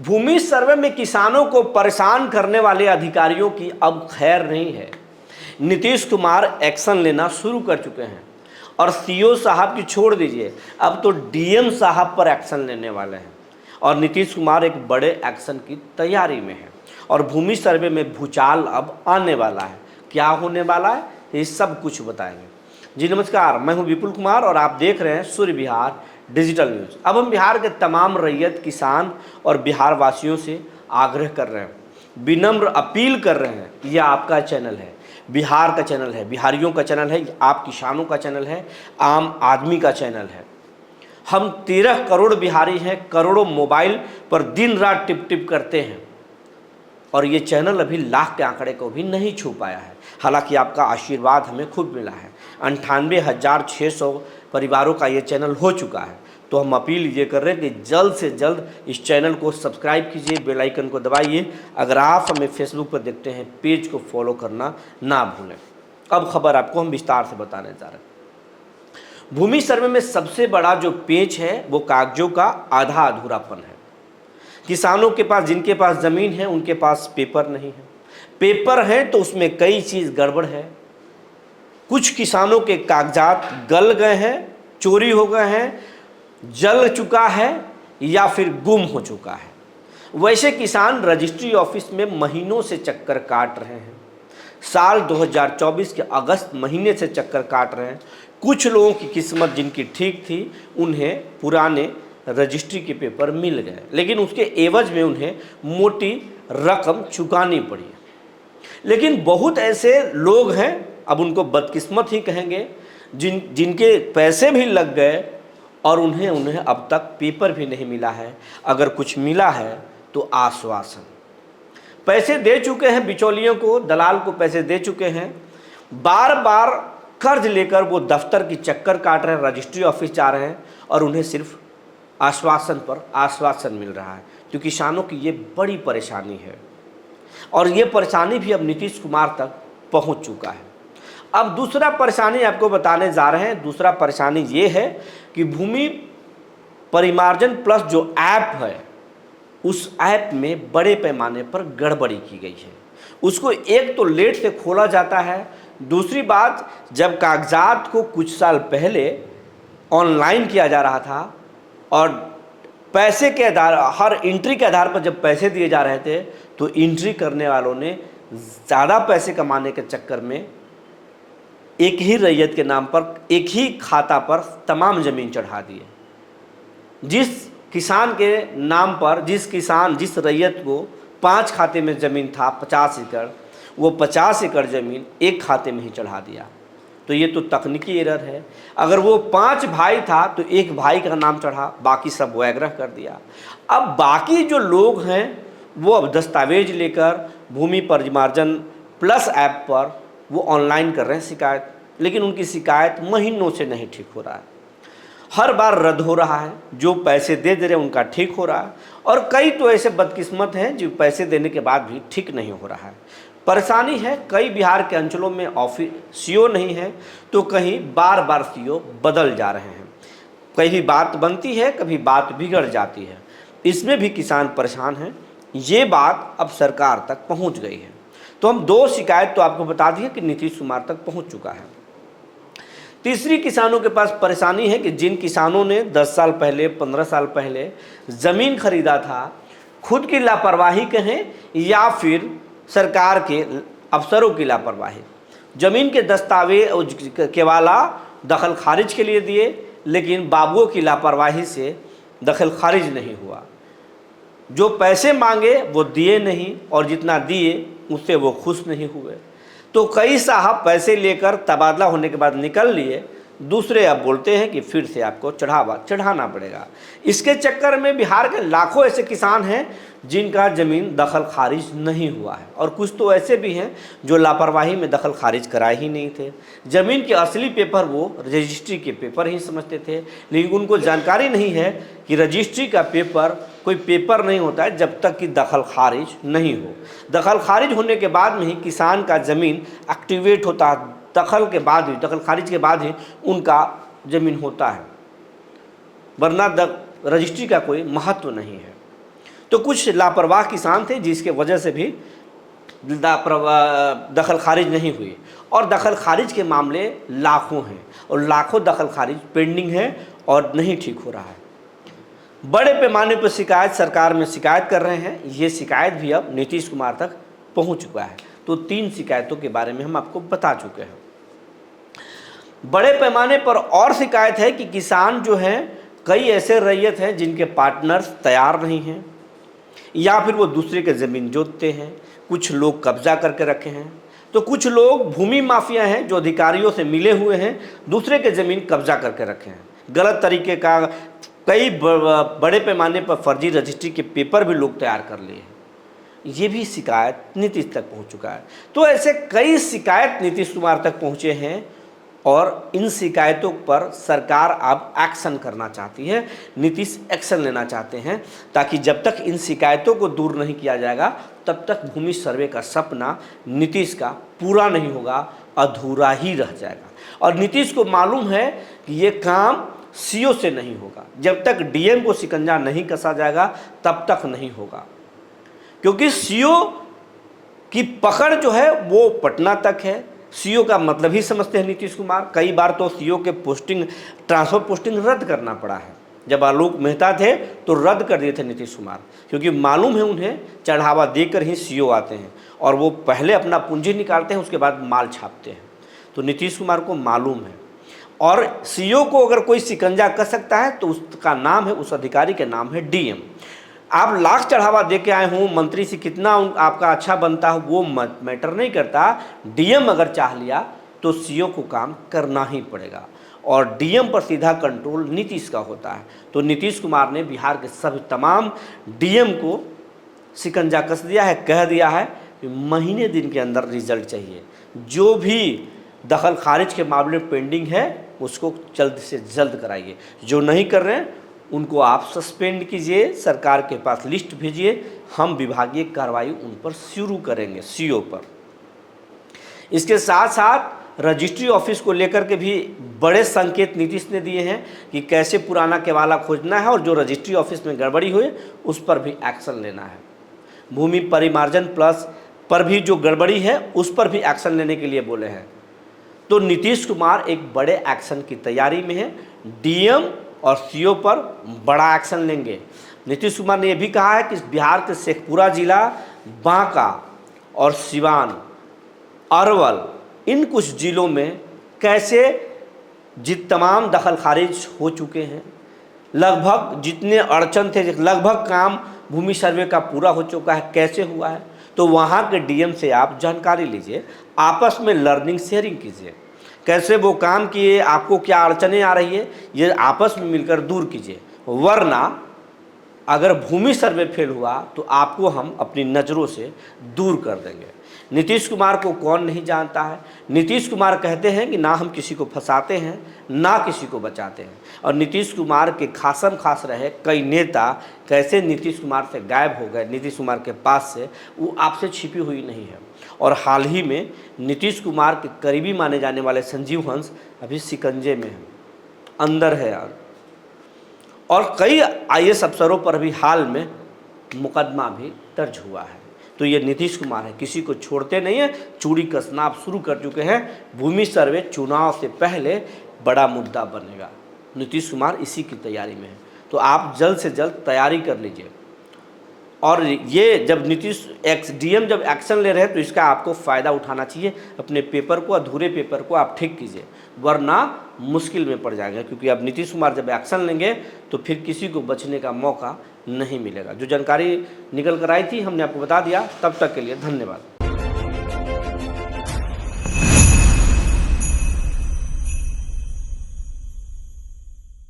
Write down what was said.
भूमि सर्वे में किसानों को परेशान करने वाले अधिकारियों की अब खैर नहीं है। नीतीश कुमार एक्शन लेना शुरू कर चुके हैं और सीओ साहब की छोड़ दीजिए, अब तो डीएम साहब पर एक्शन लेने वाले हैं और नीतीश कुमार एक बड़े एक्शन की तैयारी में है और भूमि सर्वे में भूचाल अब आने वाला है। क्या होने वाला है ये सब कुछ बताएंगे। जी नमस्कार, मैं हूं विपुल कुमार और आप देख रहे हैं सूर्य बिहार डिजिटल न्यूज़। अब हम बिहार के तमाम रैयत, किसान और बिहार वासियों से आग्रह कर रहे हैं, विनम्र अपील कर रहे हैं, यह आपका चैनल है, बिहार का चैनल है, बिहारियों का चैनल है, आप किसानों का चैनल है, आम आदमी का चैनल है। हम 13 करोड़ बिहारी हैं, करोड़ों मोबाइल पर दिन रात टिप टिप करते हैं और ये चैनल अभी लाख के आंकड़े को भी नहीं छू पाया है। हालांकि आपका आशीर्वाद हमें खूब मिला है। 98,600 परिवारों का ये चैनल हो चुका है। तो हम अपील ये कर रहे हैं कि जल्द से जल्द इस चैनल को सब्सक्राइब कीजिए, बेल आइकन को दबाइए। अगर आप हमें फेसबुक पर देखते हैं, पेज को फॉलो करना ना भूलें। अब खबर आपको हम विस्तार से बताने जा रहे हैं। भूमि सर्वे में सबसे बड़ा जो पेच है वो कागजों का आधा अधूरापन है। किसानों के पास, जिनके पास ज़मीन है, उनके पास पेपर नहीं है। पेपर है तो उसमें कई चीज़ गड़बड़ है। कुछ किसानों के कागजात गल गए हैं, चोरी हो गए हैं, जल चुका है या फिर गुम हो चुका है। वैसे किसान रजिस्ट्री ऑफिस में महीनों से चक्कर काट रहे हैं। साल 2024 के अगस्त महीने से चक्कर काट रहे हैं। कुछ लोगों की किस्मत जिनकी ठीक थी, उन्हें पुराने रजिस्ट्री के पेपर मिल गए, लेकिन उसके एवज में उन्हें मोटी रकम चुकानी पड़ी। लेकिन बहुत ऐसे लोग हैं, अब उनको बदकिस्मत ही कहेंगे, जिनके पैसे भी लग गए और उन्हें अब तक पेपर भी नहीं मिला है। अगर कुछ मिला है तो आश्वासन। पैसे दे चुके हैं बिचौलियों को, दलाल को पैसे दे चुके हैं, बार बार कर्ज लेकर वो दफ्तर की चक्कर काट रहे हैं, रजिस्ट्री ऑफिस जा रहे हैं और उन्हें सिर्फ आश्वासन पर आश्वासन मिल रहा है। तो किसानों की ये बड़ी परेशानी है और ये परेशानी भी अब नीतीश कुमार तक पहुंच चुका है। अब दूसरा परेशानी आपको बताने जा रहे हैं। दूसरा परेशानी ये है कि भूमि परिमार्जन प्लस जो ऐप है, उस ऐप में बड़े पैमाने पर गड़बड़ी की गई है। उसको एक तो लेट से खोला जाता है, दूसरी बात जब कागजात को कुछ साल पहले ऑनलाइन किया जा रहा था और पैसे के आधार, हर एंट्री के आधार पर जब पैसे दिए जा रहे थे, तो एंट्री करने वालों ने ज़्यादा पैसे कमाने के चक्कर में एक ही रैयत के नाम पर, एक ही खाता पर तमाम ज़मीन चढ़ा दिए। जिस किसान के नाम पर, जिस रैयत को 5 खाते में ज़मीन था 50 एकड़, वो 50 एकड़ ज़मीन एक खाते में ही चढ़ा दिया। तो ये तो तकनीकी एरर है। अगर वो 5 भाई था तो एक भाई का नाम चढ़ा, बाकी सब वैग्रह कर दिया। अब बाकी जो लोग हैं वो अब दस्तावेज लेकर भूमि परिमार्जन प्लस ऐप पर वो ऑनलाइन कर रहे हैं शिकायत, लेकिन उनकी शिकायत महीनों से नहीं ठीक हो रहा है। हर बार रद्द हो रहा है। जो पैसे दे रहे हैं उनका ठीक हो रहा है और कई तो ऐसे बदकिस्मत हैं जो पैसे देने के बाद भी ठीक नहीं हो रहा है। परेशानी है, कई बिहार के अंचलों में ऑफिस सीओ नहीं है तो कहीं बार बार सीओ बदल जा रहे हैं। कहीं बात बनती है, कभी बात बिगड़ जाती है। इसमें भी किसान परेशान हैं। ये बात अब सरकार तक पहुंच गई है। तो हम 2 शिकायत तो आपको बता दी है कि नीतीश कुमार तक पहुंच चुका है। तीसरी किसानों के पास परेशानी है कि जिन किसानों ने 10 साल पहले, 15 साल पहले ज़मीन खरीदा था, खुद की लापरवाही कहें या फिर सरकार के अफसरों की लापरवाही, ज़मीन के दस्तावेज के वाला दखल खारिज के लिए दिए, लेकिन बाबुओं की लापरवाही से दखल खारिज नहीं हुआ। जो पैसे मांगे वो दिए नहीं और जितना दिए उससे वो खुश नहीं हुए। तो कई साहब पैसे लेकर तबादला होने के बाद निकल लिए, दूसरे अब बोलते हैं कि फिर से आपको चढ़ाना पड़ेगा। इसके चक्कर में बिहार के लाखों ऐसे किसान हैं जिनका ज़मीन दखल खारिज नहीं हुआ है और कुछ तो ऐसे भी हैं जो लापरवाही में दखल खारिज कराए ही नहीं थे। ज़मीन के असली पेपर वो रजिस्ट्री के पेपर ही समझते थे, लेकिन उनको जानकारी नहीं है कि रजिस्ट्री का पेपर कोई पेपर नहीं होता है जब तक कि दखल खारिज नहीं हो। दखल खारिज होने के बाद में ही किसान का ज़मीन एक्टिवेट होता है, दखल खारिज के बाद ही उनका ज़मीन होता है, वरना रजिस्ट्री का कोई महत्व नहीं है। तो कुछ लापरवाह किसान थे जिसके वजह से भी दखल खारिज नहीं हुई, और दखल खारिज के मामले लाखों हैं और लाखों दखल खारिज पेंडिंग है और नहीं ठीक हो रहा है। बड़े पैमाने पर शिकायत सरकार में शिकायत कर रहे हैं, ये शिकायत भी अब नीतीश कुमार तक पहुंच चुका है। तो 3 शिकायतों के बारे में हम आपको बता चुके हैं। बड़े पैमाने पर और शिकायत है कि किसान जो हैं, कई ऐसे रैयत हैं जिनके पार्टनर्स तैयार नहीं हैं, या फिर वो दूसरे के ज़मीन जोतते हैं, कुछ लोग कब्जा करके रखे हैं, तो कुछ लोग भूमि माफिया हैं जो अधिकारियों से मिले हुए हैं, दूसरे के ज़मीन कब्जा करके रखे हैं। गलत तरीके का कई बड़े पैमाने पर फर्जी रजिस्ट्री के पेपर भी लोग तैयार कर लिए हैं। ये भी शिकायत नीतीश तक पहुंच चुका है। तो ऐसे कई शिकायत नीतीश कुमार तक पहुंचे हैं और इन शिकायतों पर सरकार अब एक्शन करना चाहती है, नीतीश एक्शन लेना चाहते हैं, ताकि जब तक इन शिकायतों को दूर नहीं किया जाएगा तब तक भूमि सर्वे का सपना नीतीश का पूरा नहीं होगा, अधूरा ही रह जाएगा। और नीतीश को मालूम है कि ये काम सीओ से नहीं होगा, जब तक डीएम को शिकंजा नहीं कसा जाएगा तब तक नहीं होगा, क्योंकि सीओ की पकड़ जो है वो पटना तक है। सीओ का मतलब ही समझते हैं नीतीश कुमार। कई बार तो सीओ के ट्रांसफर पोस्टिंग रद्द करना पड़ा है। जब आलोक मेहता थे तो रद्द कर दिए थे नीतीश कुमार, क्योंकि मालूम है उन्हें चढ़ावा देकर ही सीओ आते हैं और वो पहले अपना पूंजी निकालते हैं, उसके बाद माल छापते हैं। तो नीतीश कुमार को मालूम है, और सीओ को अगर कोई शिकंजा कर सकता है तो उसका नाम है, उस अधिकारी के नाम है डीएम। आप लाख चढ़ावा दे के आए हों, मंत्री से कितना आपका अच्छा बनता है वो मैटर नहीं करता। डीएम अगर चाह लिया तो सीओ को काम करना ही पड़ेगा, और डीएम पर सीधा कंट्रोल नीतीश का होता है। तो नीतीश कुमार ने बिहार के सभी तमाम डीएम को शिकंजा कस दिया है, कह दिया है कि महीने दिन के अंदर रिजल्ट चाहिए। जो भी दखल खारिज के मामले में पेंडिंग है उसको जल्द से जल्द कराइए। जो नहीं कर रहे हैं उनको आप सस्पेंड कीजिए, सरकार के पास लिस्ट भेजिए, हम विभागीय कार्रवाई उन पर शुरू करेंगे, सीओ पर। इसके साथ साथ रजिस्ट्री ऑफिस को लेकर के भी बड़े संकेत नीतीश ने दिए हैं कि कैसे पुराना केवाला खोजना है, और जो रजिस्ट्री ऑफिस में गड़बड़ी हुई उस पर भी एक्शन लेना है। भूमि परिमार्जन प्लस पर भी जो गड़बड़ी है उस पर भी एक्शन लेने के लिए बोले हैं। तो नीतीश कुमार एक बड़े एक्शन की तैयारी में है, डीएम और सीओ पर बड़ा एक्शन लेंगे। नीतीश कुमार ने यह भी कहा है कि बिहार के शेखपुरा जिला, बांका और सिवान, अरवल, इन कुछ जिलों में कैसे तमाम दखल खारिज हो चुके हैं, लगभग जितने अड़चन थे लगभग काम भूमि सर्वे का पूरा हो चुका है, कैसे हुआ है। तो वहाँ के डीएम से आप जानकारी लीजिए, आपस में लर्निंग शेयरिंग कीजिए, कैसे वो काम किए, आपको क्या अड़चनें आ रही है, ये आपस में मिलकर दूर कीजिए। वरना अगर भूमि सर्वे फेल हुआ तो आपको हम अपनी नज़रों से दूर कर देंगे। नीतीश कुमार को कौन नहीं जानता है। नीतीश कुमार कहते हैं कि ना हम किसी को फंसाते हैं ना किसी को बचाते हैं, और नीतीश कुमार के खासम खास रहे कई नेता कैसे नीतीश कुमार से गायब हो गए, नीतीश कुमार के पास से, वो आपसे छिपी हुई नहीं है। और हाल ही में नीतीश कुमार के करीबी माने जाने वाले संजीव हंस अभी शिकंजे में हैं, अंदर है यार, और कई आईएएस अफसरों पर भी हाल में मुकदमा भी दर्ज हुआ है। तो ये नीतीश कुमार है, किसी को छोड़ते नहीं है, चूड़ी कसना आप शुरू कर चुके हैं। भूमि सर्वे चुनाव से पहले बड़ा मुद्दा बनेगा, नीतीश कुमार इसी की तैयारी में है। तो आप जल्द से जल्द तैयारी कर लीजिए। और ये जब नीतीश डीएम जब एक्शन ले रहे हैं तो इसका आपको फ़ायदा उठाना चाहिए। अपने पेपर को, अधूरे पेपर को आप ठीक कीजिए, वरना मुश्किल में पड़ जाएंगे, क्योंकि अब नीतीश कुमार जब एक्शन लेंगे तो फिर किसी को बचने का मौका नहीं मिलेगा। जो जानकारी निकल कर आई थी हमने आपको बता दिया। तब तक के लिए धन्यवाद।